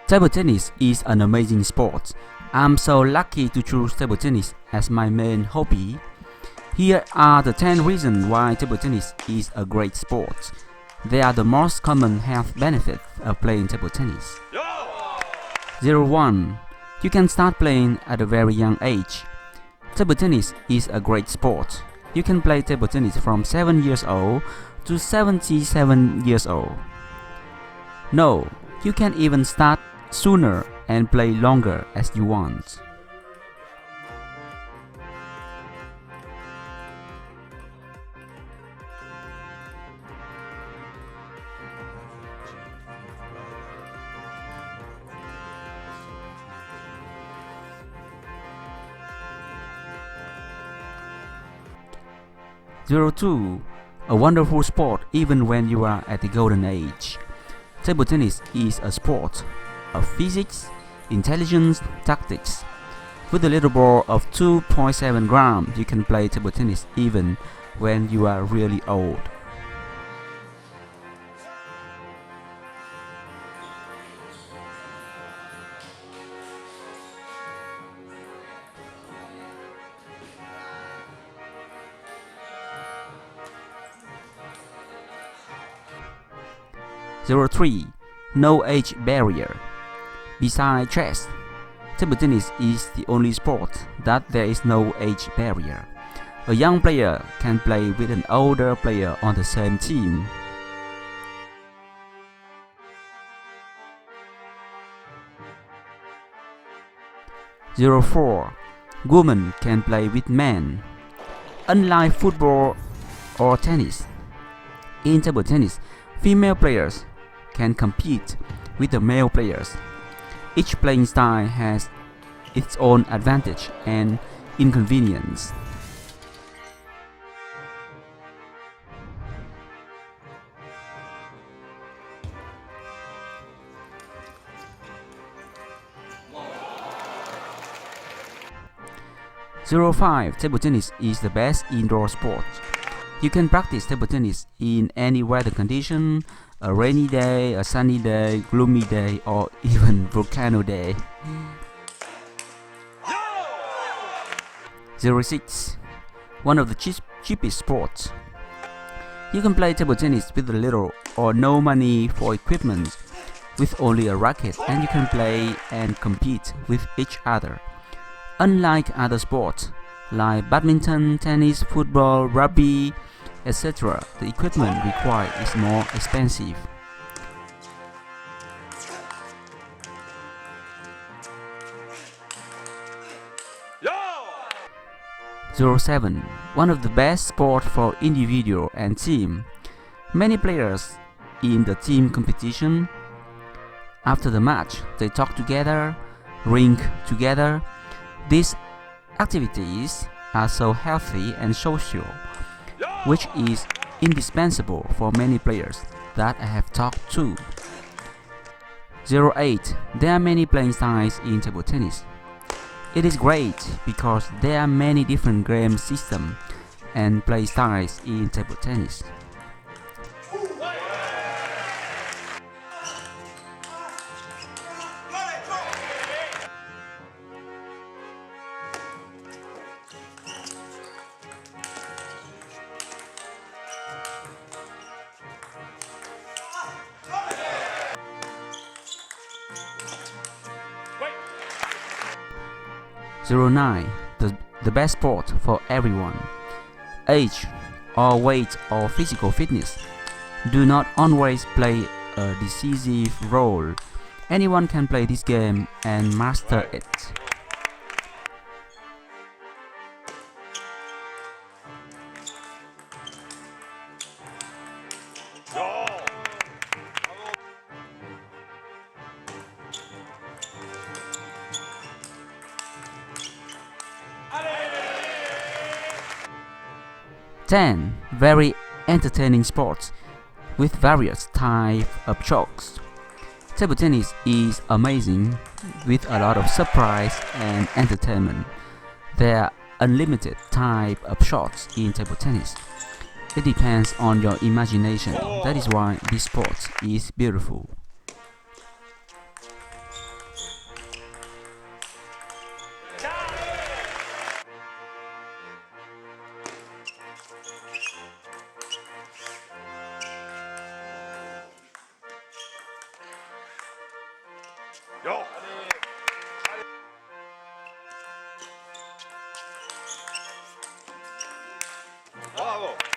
Table tennis is an amazing sport. I'm so lucky to choose table tennis as my main hobby. Here are the 10 reasons why table tennis is a great sport. They are the most common health benefits of playing table tennis. 1. You can start playing at a very young age. Table tennis is a great sport. You can play table tennis from 7 years old to 77 years old. No, you can even start sooner and play longer as you want. Zero 2. A wonderful sport even when you are at the golden age. Table tennis is a sport of physics, intelligence, tactics. With a little ball of 2.7 grams, you can play table tennis even when you are really old. Zero 3. No age barrier. Besides chess, table tennis is the only sport that there is no age barrier. A young player can play with an older player on the same team. Zero 4. Women can play with men. Unlike football or tennis, in table tennis, female players can compete with the male players. Each playing style has its own advantage and inconvenience. Zero 5. Table tennis is the best indoor sport. You can practice table tennis in any weather condition, a rainy day, a sunny day, gloomy day, or even volcano day. 06. One of the cheapest sports. You can play table tennis with little or no money for equipment, with only a racket, and you can play and compete with each other. Unlike other sports like badminton, tennis, football, rugby, etc., the equipment required is more expensive. Zero 7. One of the best sports for individual and team. Many players in the team competition. After the match, they talk together, drink together. These activities are so healthy and social, which is indispensable for many players that I have talked to. 08. There are many playing styles in table tennis. It is great because there are many different game systems and play styles in table tennis. Zero 9. The best sport for everyone. Age or weight or physical fitness do not always play a decisive role. Anyone can play this game and master it. Ten. Very entertaining sports with various types of shots. Table tennis is amazing with a lot of surprise and entertainment. There are unlimited type of shots in table tennis. It depends on your imagination. That is why this sport is beautiful. 야. bravo.